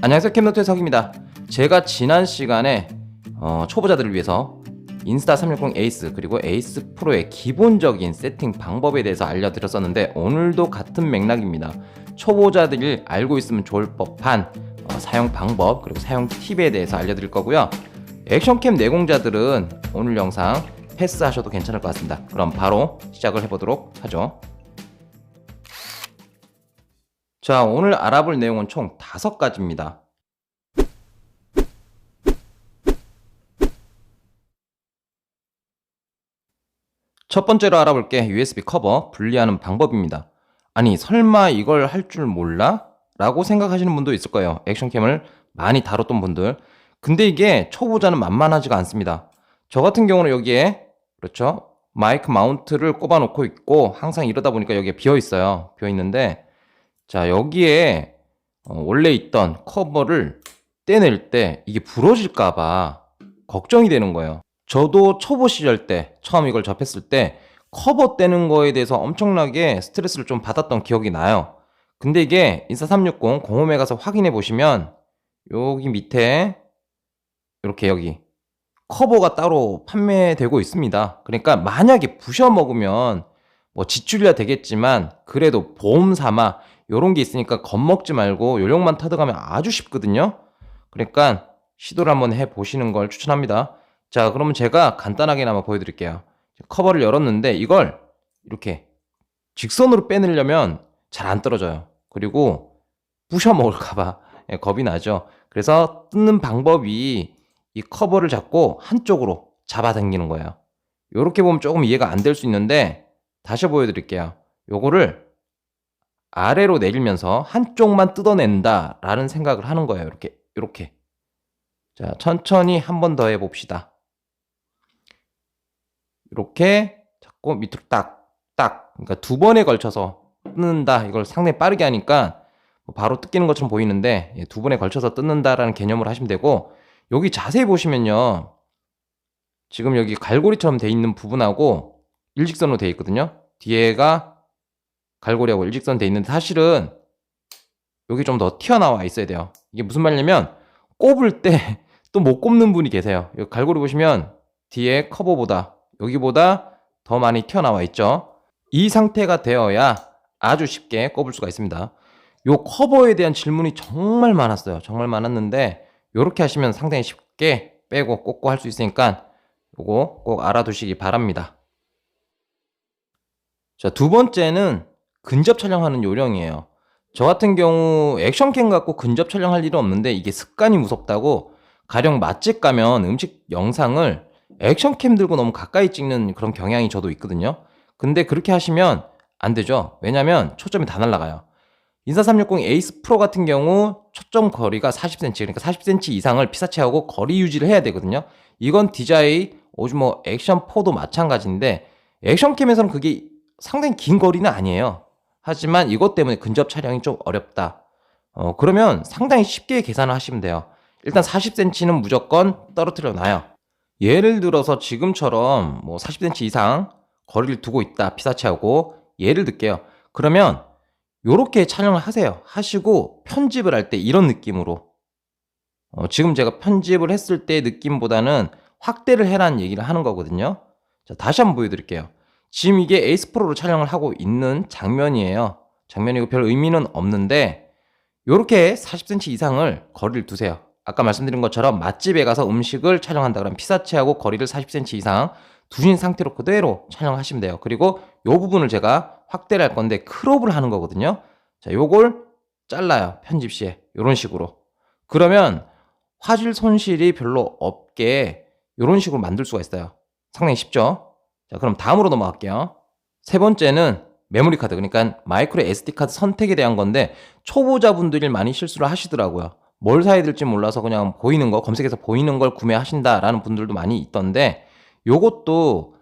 안녕하세요, 캠노트의 석입니다. 제가 지난 시간에 초보자들을 위해서 인스타 360 에이스 그리고 에이스 프로의 기본적인 세팅 방법에 대해서 알려드렸었는데, 오늘도 같은 맥락입니다. 초보자들이 알고 있으면 좋을 법한 사용 방법 그리고 사용 팁에 대해서 알려드릴 거고요. 액션캠 내공자들은 오늘 영상 패스하셔도 괜찮을 것 같습니다. 그럼 바로 시작을 해보도록 하죠. 자, 오늘 알아볼 내용은 총 5가지입니다. 첫 번째로 알아볼 게 USB 커버 분리하는 방법입니다. 아니, 설마 이걸 할 줄 몰라? 라고 생각하시는 분도 있을 거예요. 액션캠을 많이 다뤘던 분들. 근데 이게 초보자는 만만하지가 않습니다. 저 같은 경우는 여기에, 그렇죠, 마이크 마운트를 꼽아 놓고 있고, 항상 이러다 보니까 여기에 비어 있어요. 비어 있는데, 자, 여기에 원래 있던 커버를 떼낼 때 이게 부러질까봐 걱정이 되는 거예요. 저도 초보 시절 때 처음 이걸 접했을 때 커버 떼는 거에 대해서 엄청나게 스트레스를 좀 받았던 기억이 나요. 근데 이게 인스타360 공홈에 가서 확인해 보시면 여기 밑에 이렇게 여기 커버가 따로 판매되고 있습니다. 그러니까 만약에 부셔 먹으면 뭐 지출이야 되겠지만 그래도 보험 삼아 요런 게 있으니까 겁먹지 말고 요령만 터득하면 아주 쉽거든요. 그러니까 시도를 한번 해보시는 걸 추천합니다. 자, 그러면 제가 간단하게나마 보여드릴게요. 커버를 열었는데 이걸 이렇게 직선으로 빼내려면 잘 안 떨어져요. 그리고 부셔 먹을까봐 겁이 나죠. 그래서 뜯는 방법이 이 커버를 잡고 한쪽으로 잡아당기는 거예요. 이렇게 보면 조금 이해가 안 될 수 있는데 다시 보여드릴게요. 요거를 아래로 내리면서 한쪽만 뜯어낸다 라는 생각을 하는 거예요. 이렇게. 자, 천천히 한 번 더 해봅시다. 이렇게 잡고 밑으로 딱. 그러니까 2번에 걸쳐서 뜯는다. 이걸 상당히 빠르게 하니까 바로 뜯기는 것처럼 보이는데 2번에 걸쳐서 뜯는다라는 개념으로 하시면 되고, 여기 자세히 보시면요. 지금 여기 갈고리처럼 돼 있는 부분하고 일직선으로 돼 있거든요. 뒤에가 갈고리하고 일직선 돼 있는데 사실은 여기 좀 더 튀어나와 있어야 돼요. 이게 무슨 말이냐면 꼽을 때 또 못 꼽는 분이 계세요. 여기 갈고리 보시면 뒤에 커버보다 여기보다 더 많이 튀어나와 있죠. 이 상태가 되어야 아주 쉽게 꼽을 수가 있습니다. 요 커버에 대한 질문이 정말 많았어요. 정말 많았는데 요렇게 하시면 상당히 쉽게 빼고 꽂고 할 수 있으니까 요거 꼭 알아두시기 바랍니다. 자, 2번째는 근접 촬영하는 요령이에요. 저 같은 경우 액션캠 갖고 근접 촬영할 일은 없는데 이게 습관이 무섭다고 가령 맛집 가면 음식 영상을 액션캠 들고 너무 가까이 찍는 그런 경향이 저도 있거든요. 근데 그렇게 하시면 안 되죠. 왜냐면 초점이 다 날아가요. 인스타360 에이스 프로 같은 경우 초점 거리가 40cm, 그러니까 40cm 이상을 피사체하고 거리 유지를 해야 되거든요. 이건 DJI 오즈모 액션 4도 마찬가지인데 액션캠에서는 그게 상당히 긴 거리는 아니에요. 하지만 이것 때문에 근접 촬영이 좀 어렵다. 그러면 상당히 쉽게 계산을 하시면 돼요. 일단 40cm는 무조건 떨어뜨려 놔요. 예를 들어서 지금처럼 뭐 40cm 이상 거리를 두고 있다, 피사체하고. 예를 들게요. 그러면 요렇게 촬영을 하세요. 하시고 편집을 할 때 이런 느낌으로, 지금 제가 편집을 했을 때 느낌보다는 확대를 해라는 얘기를 하는 거거든요. 자, 다시 한번 보여드릴게요. 지금 이게 에이스 프로로 촬영을 하고 있는 장면이에요. 장면이고 별 의미는 없는데 요렇게 40cm 이상을 거리를 두세요. 아까 말씀드린 것처럼 맛집에 가서 음식을 촬영한다 그러면 피사체하고 거리를 40cm 이상 두신 상태로 그대로 촬영하시면 돼요. 그리고 요 부분을 제가 확대를 할 건데 크롭을 하는 거거든요. 자, 요걸 잘라요. 편집 시에. 요런 식으로. 그러면 화질 손실이 별로 없게 요런 식으로 만들 수가 있어요. 상당히 쉽죠? 자, 그럼 다음으로 넘어갈게요. 3번째는 메모리 카드, 그러니까 마이크로 SD 카드 선택에 대한 건데 초보자분들이 많이 실수를 하시더라고요. 뭘 사야 될지 몰라서 그냥 보이는 거, 검색해서 보이는 걸 구매하신다라는 분들도 많이 있던데 요것도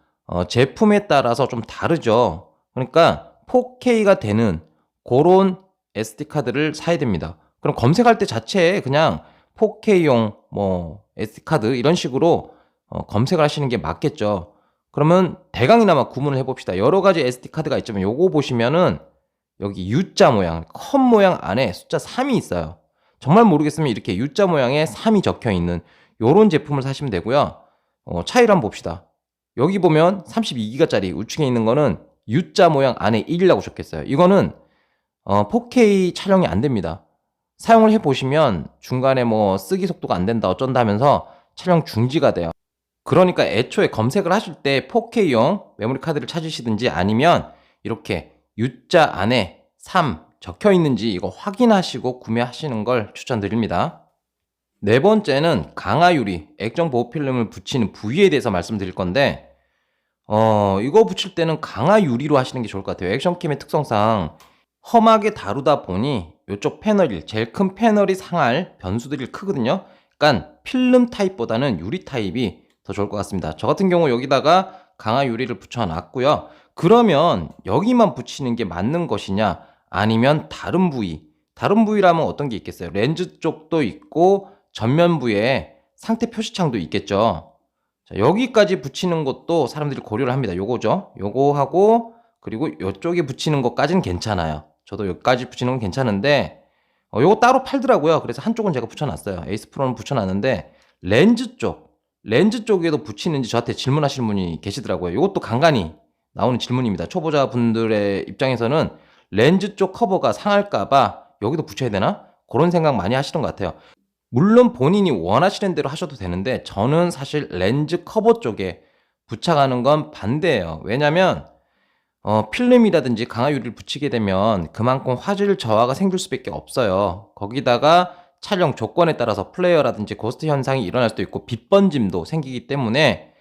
제품에 따라서 좀 다르죠. 그러니까 4K가 되는 그런 SD카드를 사야 됩니다. 그럼 검색할 때 자체에 그냥 4K용 뭐 SD카드 이런 식으로 검색을 하시는 게 맞겠죠. 그러면 대강이나마 구분을 해봅시다. 여러 가지 SD카드가 있지만 요거 보시면은 여기 U자 모양, 컵 모양 안에 숫자 3이 있어요. 정말 모르겠으면 이렇게 U자 모양의 3이 적혀 있는 요런 제품을 사시면 되고요. 차이를 한번 봅시다. 여기 보면 32기가짜리 우측에 있는 거는 U자 모양 안에 1이라고 적혔어요. 이거는 4K 촬영이 안 됩니다. 사용을 해보시면 중간에 뭐 쓰기 속도가 안 된다 어쩐다 하면서 촬영 중지가 돼요. 그러니까 애초에 검색을 하실 때 4K용 메모리 카드를 찾으시든지 아니면 이렇게 U자 안에 3 적혀 있는지 이거 확인하시고 구매하시는 걸 추천드립니다. 네 번째는 강화유리 액정 보호 필름을 붙이는 부위에 대해서 말씀드릴 건데 이거 붙일 때는 강화유리로 하시는 게 좋을 것 같아요. 액션캠의 특성상 험하게 다루다 보니 이쪽 패널이 제일 큰 패널이 상할 변수들이 크거든요. 그러니까 필름 타입보다는 유리 타입이 더 좋을 것 같습니다. 저 같은 경우 여기다가 강화유리를 붙여놨고요. 그러면 여기만 붙이는 게 맞는 것이냐 아니면 다른 부위라면 어떤 게 있겠어요? 렌즈 쪽도 있고 전면 부에 상태 표시창도 있겠죠. 자, 여기까지 붙이는 것도 사람들이 고려를 합니다. 요거죠. 요거 하고 그리고 이쪽에 붙이는 것까지는 괜찮아요. 저도 여기까지 붙이는 건 괜찮은데 요거 따로 팔더라고요. 그래서 한쪽은 제가 붙여놨어요. 에이스 프로는 붙여놨는데 렌즈 쪽에도 붙이는지 저한테 질문하시는 분이 계시더라고요. 요것도 간간히 나오는 질문입니다. 초보자분들의 입장에서는 렌즈 쪽 커버가 상할까봐 여기도 붙여야 되나? 그런 생각 많이 하시는 것 같아요. 물론 본인이 원하시는 대로 하셔도 되는데 저는 사실 렌즈 커버 쪽에 부착하는 건 반대예요. 왜냐면 필름이라든지 강화유리를 붙이게 되면 그만큼 화질 저하가 생길 수밖에 없어요. 거기다가 촬영 조건에 따라서 플레이어라든지 고스트 현상이 일어날 수도 있고 빛 번짐도 생기기 때문에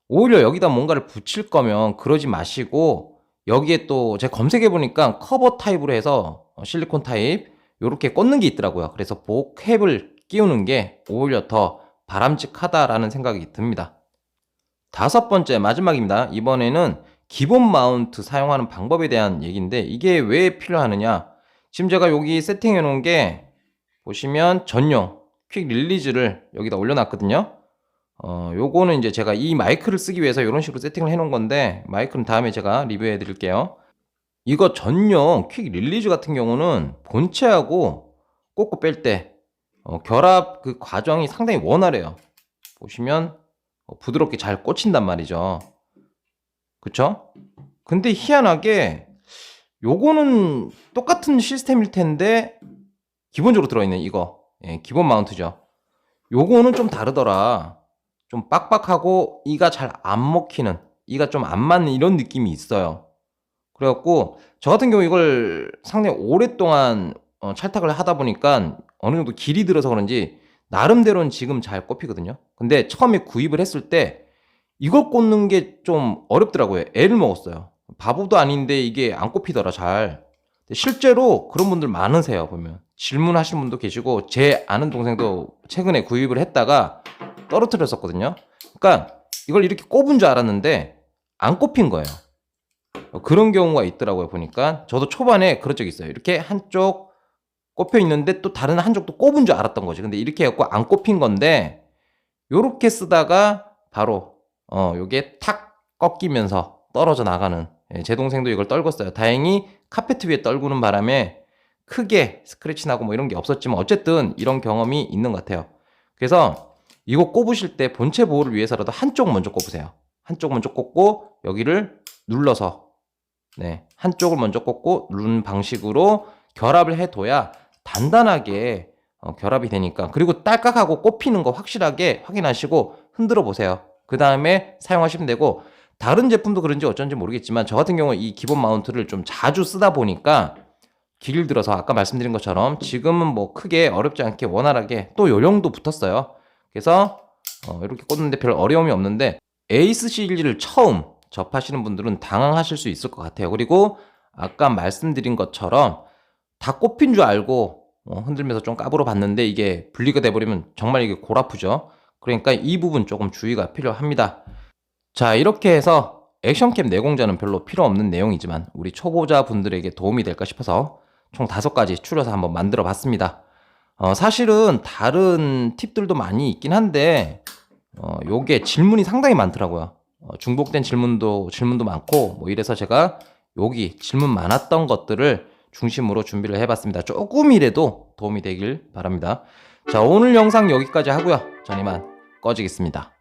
오히려 여기다 뭔가를 붙일 거면 그러지 마시고 여기에 또 제가 검색해 보니까 커버 타입으로 해서 실리콘 타입 요렇게 꽂는 게 있더라고요. 그래서 복캡을 끼우는 게 오히려 더 바람직하다라는 생각이 듭니다. 다섯 번째 마지막입니다. 이번에는 기본 마운트 사용하는 방법에 대한 얘기인데 이게 왜 필요하느냐. 지금 제가 여기 세팅해 놓은 게 보시면 전용 퀵 릴리즈를 여기다 올려놨거든요. 요거는 이제 제가 이 마이크를 쓰기 위해서 이런 식으로 세팅을 해 놓은 건데 마이크는 다음에 제가 리뷰해 드릴게요. 이거 전용 퀵 릴리즈 같은 경우는 본체하고 꽂고 뺄 때 결합 그 과정이 상당히 원활해요. 보시면 부드럽게 잘 꽂힌단 말이죠. 그쵸? 근데 희한하게 요거는 똑같은 시스템일 텐데 기본적으로 들어있는 이거 기본 마운트죠. 요거는 좀 다르더라. 좀 빡빡하고 이가 잘 안 먹히는, 이가 좀 안 맞는 이런 느낌이 있어요. 그래갖고 저 같은 경우 이걸 상당히 오랫동안 찰탁을 하다 보니까 어느 정도 길이 들어서 그런지 나름대로는 지금 잘 꼽히거든요. 근데 처음에 구입을 했을 때 이걸 꽂는 게 좀 어렵더라고요. 애를 먹었어요. 바보도 아닌데 이게 안 꼽히더라 잘. 실제로 그런 분들 많으세요. 보면 질문하시는 분도 계시고 제 아는 동생도 최근에 구입을 했다가 떨어뜨렸었거든요. 그러니까 이걸 이렇게 꼽은 줄 알았는데 안 꼽힌 거예요. 그런 경우가 있더라고요. 보니까 저도 초반에 그런 적이 있어요. 이렇게 한쪽 꼽혀 있는데 또 다른 한쪽도 꼽은 줄 알았던 거지. 근데 이렇게 해갖고 안 꼽힌 건데 요렇게 쓰다가 바로 요게 탁 꺾이면서 떨어져 나가는, 제 동생도 이걸 떨궜어요. 다행히 카페트 위에 떨구는 바람에 크게 스크래치 나고 뭐 이런 게 없었지만 어쨌든 이런 경험이 있는 것 같아요. 그래서 이거 꼽으실 때 본체 보호를 위해서라도 한쪽 먼저 꼽으세요. 한쪽 먼저 꼽고 여기를 눌러서 한쪽을 먼저 꼽고 누른 방식으로 결합을 해둬야 단단하게 결합이 되니까. 그리고 딸깍하고 꼽히는 거 확실하게 확인하시고 흔들어 보세요. 그 다음에 사용하시면 되고, 다른 제품도 그런지 어쩐지 모르겠지만 저 같은 경우 이 기본 마운트를 좀 자주 쓰다 보니까 길을 들어서 아까 말씀드린 것처럼 지금은 뭐 크게 어렵지 않게 원활하게 또 요령도 붙었어요. 그래서 이렇게 꽂는데 별 어려움이 없는데 에이스 시리즈를 처음 접하시는 분들은 당황하실 수 있을 것 같아요. 그리고 아까 말씀드린 것처럼 다 꼽힌 줄 알고 흔들면서 좀 까불어 봤는데 이게 분리가 돼버리면 정말 이게 골 아프죠. 그러니까 이 부분 조금 주의가 필요합니다. 자, 이렇게 해서 액션캠 내공자는 별로 필요 없는 내용이지만 우리 초보자 분들에게 도움이 될까 싶어서 총 5가지 추려서 한번 만들어 봤습니다. 사실은 다른 팁들도 많이 있긴 한데 요게 질문이 상당히 많더라고요. 중복된 질문도 많고 뭐 이래서 제가 여기 질문 많았던 것들을 중심으로 준비를 해봤습니다. 조금이라도 도움이 되길 바랍니다. 자, 오늘 영상 여기까지 하고요. 전 이만 꺼지겠습니다.